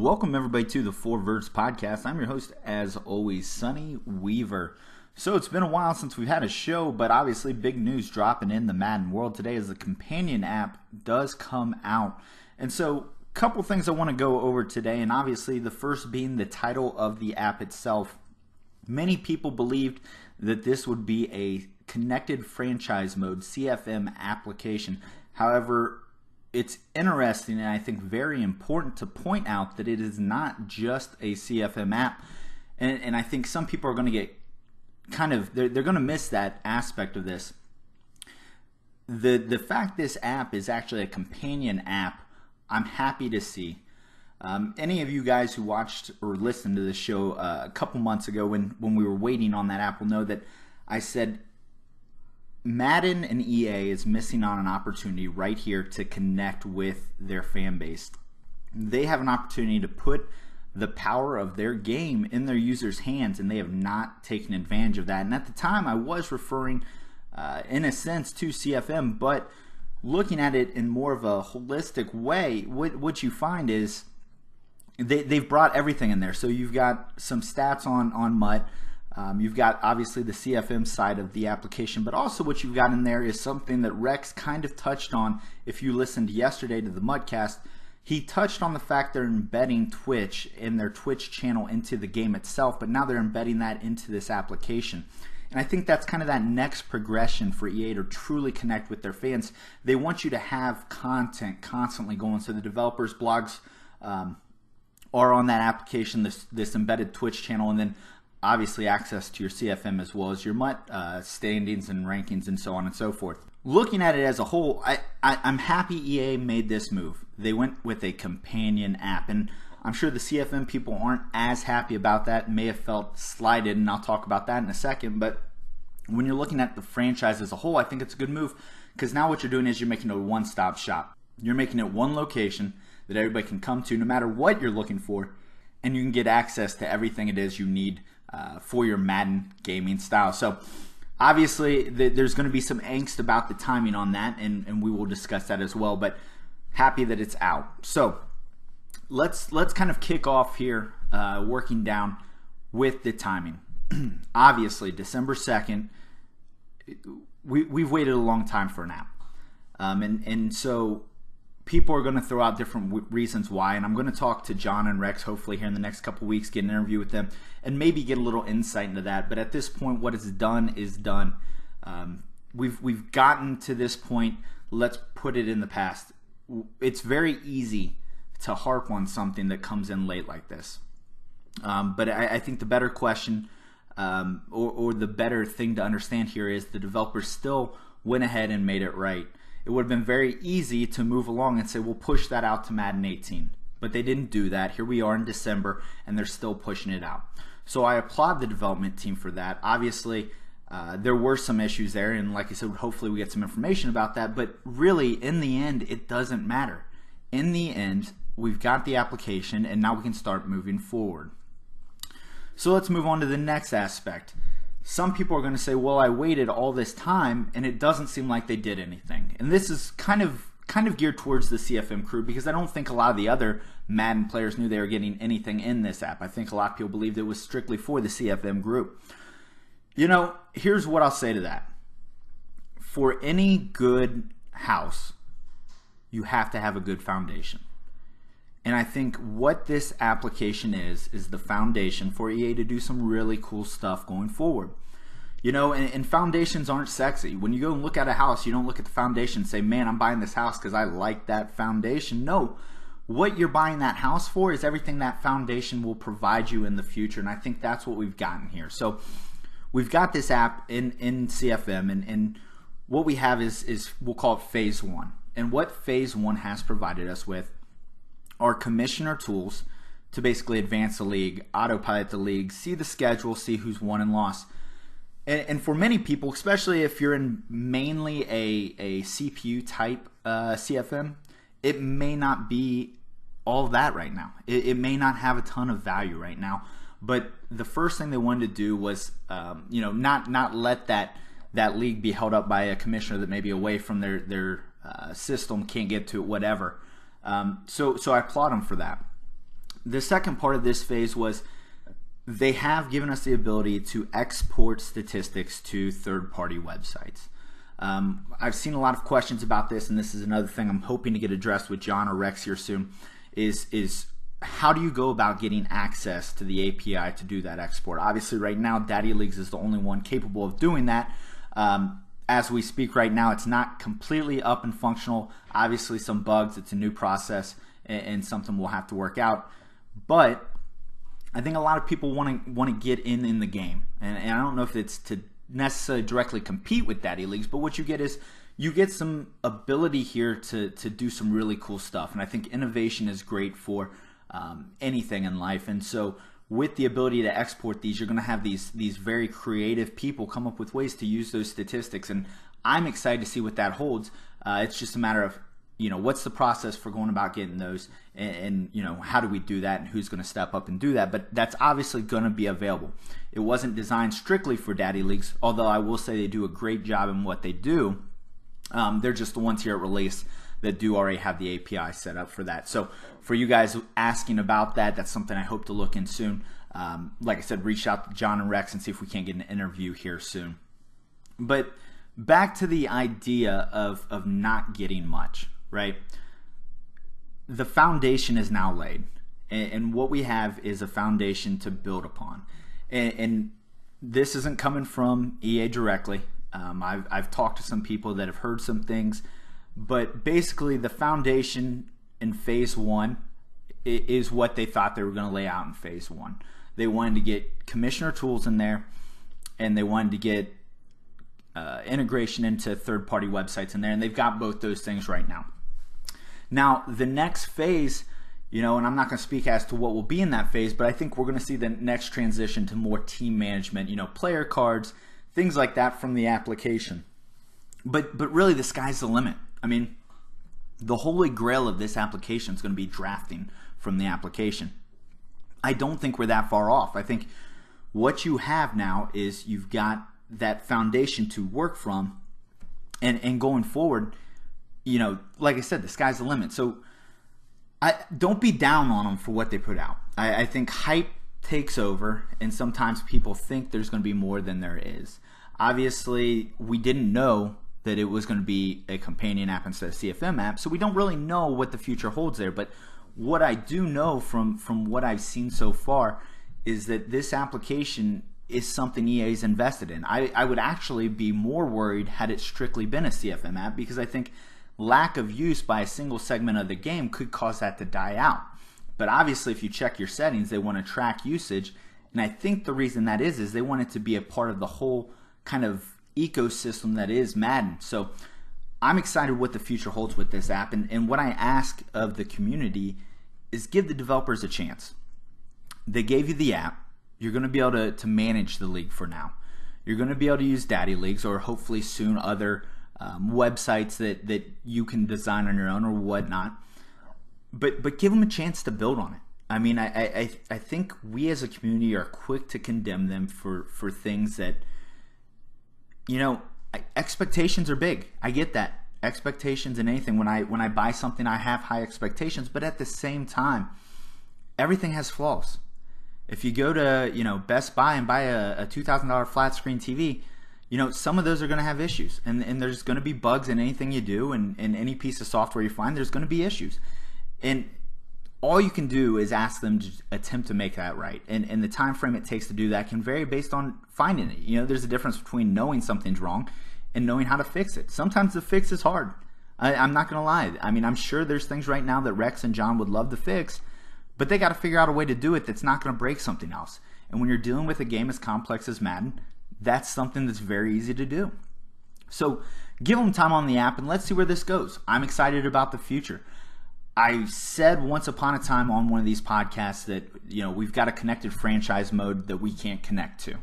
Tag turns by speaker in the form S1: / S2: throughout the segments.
S1: Welcome everybody to the Verts podcast. I'm your host, as always, Sonny Weaver. So it's been a while since we've had a show, but obviously big news dropping in the Madden world today as the companion app does come out. And so a couple things I want to go over today, and obviously the first being the title of the app itself. Many people believed that this would be a connected franchise mode CFM application. However, it's interesting and I think very important to point out that it is not just a CFM app. And I think some people are going to get they're going to miss that aspect of this. The fact this app is actually a companion app, I'm happy to see. Any of you guys who watched or listened to this show a couple months ago when we were waiting on that app will know that I said Madden and EA is missing on an opportunity right here to connect with their fan base. They have an opportunity to put the power of their game in their users' hands, and they have not taken advantage of that. And at the time, I was referring, in a sense, to CFM, but looking at it in more of a holistic way, what you find is they've brought everything in there. So you've got some stats on MUT. You've got obviously the CFM side of the application, but also what you've got in there is something that Rex kind of touched on. If you listened yesterday to the Mudcast, he touched on the fact they're embedding Twitch and their Twitch channel into the game itself, but now they're embedding that into this application. And I think that's kind of that next progression for EA to truly connect with their fans. They want you to have content constantly going, so the developers' blogs are on that application, this embedded Twitch channel, and then obviously access to your CFM as well as your MUT standings and rankings and so on and so forth. Looking at it as a whole, I'm happy EA made this move. They went with a companion app, and I'm sure the CFM people aren't as happy about that, may have felt slighted, and I'll talk about that in a second. But when you're looking at the franchise as a whole, I think it's a good move, because now what you're doing is you're making it a one-stop shop. You're making it one location that everybody can come to no matter what you're looking for, and you can get access to everything it is you need for your Madden gaming style. So obviously there's going to be some angst about the timing on that, and we will discuss that as well, but happy that it's out. So let's kind of kick off here, working down with the timing. Obviously December 2nd, we've waited a long time for an app, and so people are going to throw out different reasons why, and I'm going to talk to John and Rex hopefully here in the next couple weeks, get an interview with them, and maybe get a little insight into that. But at this point, what is done is done. We've gotten to this point. Let's put it in the past. It's very easy to harp on something that comes in late like this. But I think the better question or the better thing to understand here is the developers still went ahead and made it right. It would have been very easy to move along and say, we'll push that out to Madden 18. But they didn't do that. Here we are in December, and they're still pushing it out. So I applaud the development team for that. Obviously, there were some issues there, and like I said, hopefully we get some information about that. But really, in the end, it doesn't matter. In the end, we've got the application, and now we can start moving forward. So let's move on to the next aspect. Some people are going to say, well, I waited all this time and it doesn't seem like they did anything. And this is kind of geared towards the CFM crew, because I don't think a lot of the other Madden players knew they were getting anything in this app. I think a lot of people believed it was strictly for the CFM group. You know, here's what I'll say to that. For any good house, you have to have a good foundation. And I think what this application is the foundation for EA to do some really cool stuff going forward. You know, and foundations aren't sexy. When you go and look at a house, you don't look at the foundation and say, man, I'm buying this house because I like that foundation. No, what you're buying that house for is everything that foundation will provide you in the future. And I think that's what we've gotten here. So we've got this app in CFM, and what we have is we'll call it phase one. And what phase one has provided us with are commissioner tools to basically advance the league, autopilot the league, see the schedule, see who's won and lost. And for many people, especially if you're in mainly a CPU type CFM, it may not be all that right now. It may not have a ton of value right now. But the first thing they wanted to do was, not let that league be held up by a commissioner that may be away from their system, can't get to it, whatever. So I applaud them for that. The second part of this phase was they have given us the ability to export statistics to third-party websites. I've seen a lot of questions about this, and this is another thing I'm hoping to get addressed with John or Rex here soon, is how do you go about getting access to the API to do that export? Obviously, right now, Daddy Leagues is the only one capable of doing that. As we speak right now, it's not completely up and functional. Obviously, some bugs. It's a new process and something we'll have to work out. But I think a lot of people want to get in the game, and I don't know if it's to necessarily directly compete with Daddy Leagues, but what you get is you get some ability here to do some really cool stuff. And I think innovation is great for anything in life. And so with the ability to export these, you're going to have these very creative people come up with ways to use those statistics. And I'm excited to see what that holds. It's just a matter of, what's the process for going about getting those, and how do we do that, and who's going to step up and do that. But that's obviously going to be available. It wasn't designed strictly for Daddy Leagues, although I will say they do a great job in what they do. They're just the ones here at Release that do already have the API set up for that. So for you guys asking about that, that's something I hope to look in soon. Like I said, reach out to John and Rex and see if we can't get an interview here soon. But back to the idea of not getting much, right? The foundation is now laid, and what we have is a foundation to build upon. And this isn't coming from EA directly. I've talked to some people that have heard some things, but basically the foundation in phase 1 is what they thought they were going to lay out in phase 1. They wanted to get commissioner tools in there, and they wanted to get integration into third-party websites in there, and they've got both those things right now. Now, the next phase, and I'm not going to speak as to what will be in that phase, but I think we're going to see the next transition to more team management, player cards, things like that from the application. But really, the sky's the limit. I mean, the holy grail of this application is going to be drafting from the application. I don't think we're that far off. I think what you have now is you've got that foundation to work from, and going forward, like I said, the sky's the limit. So don't be down on them for what they put out. I think hype takes over, and sometimes people think there's going to be more than there is. Obviously, we didn't know that it was going to be a companion app instead of CFM app, so we don't really know what the future holds there. But what I do know from what I've seen so far is that this application is something EA's invested in. I would actually be more worried had it strictly been a CFM app, because I think lack of use by a single segment of the game could cause that to die out. But obviously, if you check your settings, they want to track usage, and I think the reason that is they want it to be a part of the whole kind of ecosystem that is Madden. So I'm excited what the future holds with this app, and what I ask of the community is give the developers a chance. They gave you the app. You're going to be able to manage the league for now. You're going to be able to use Daddy Leagues, or hopefully soon other websites that you can design on your own or whatnot. But give them a chance to build on it. I mean, I think we as a community are quick to condemn them for things that, expectations are big. I get that. Expectations in anything. When I buy something, I have high expectations. But at the same time, everything has flaws. If you go to Best Buy and buy a $2,000 flat screen TV, some of those are going to have issues, and there's going to be bugs in anything you do, and any piece of software you find, there's going to be issues. And all you can do is ask them to attempt to make that right. And the time frame it takes to do that can vary based on finding it. There's a difference between knowing something's wrong and knowing how to fix it. Sometimes the fix is hard. I'm not going to lie. I mean, I'm sure there's things right now that Rex and John would love to fix, but they got to figure out a way to do it that's not going to break something else. And when you're dealing with a game as complex as Madden, that's something that's very easy to do. So give them time on the app, and let's see where this goes. I'm excited about the future. I said once upon a time on one of these podcasts that we've got a connected franchise mode that we can't connect to.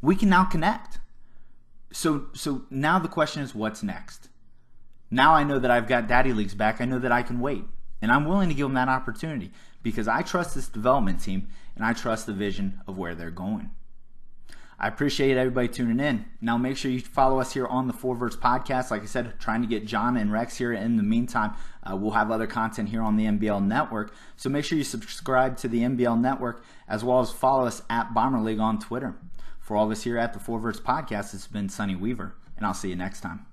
S1: We can now connect. So now the question is, what's next? Now I know that I've got Daddy Leagues back. I know that I can wait, and I'm willing to give them that opportunity because I trust this development team and I trust the vision of where they're going. I appreciate everybody tuning in. Now make sure you follow us here on the Verts podcast. Like I said, trying to get John and Rex here. In the meantime, we'll have other content here on the NBL Network. So make sure you subscribe to the NBL Network as well as follow us at Bomber League on Twitter. For all of us here at the Verts podcast, it's been Sonny Weaver, and I'll see you next time.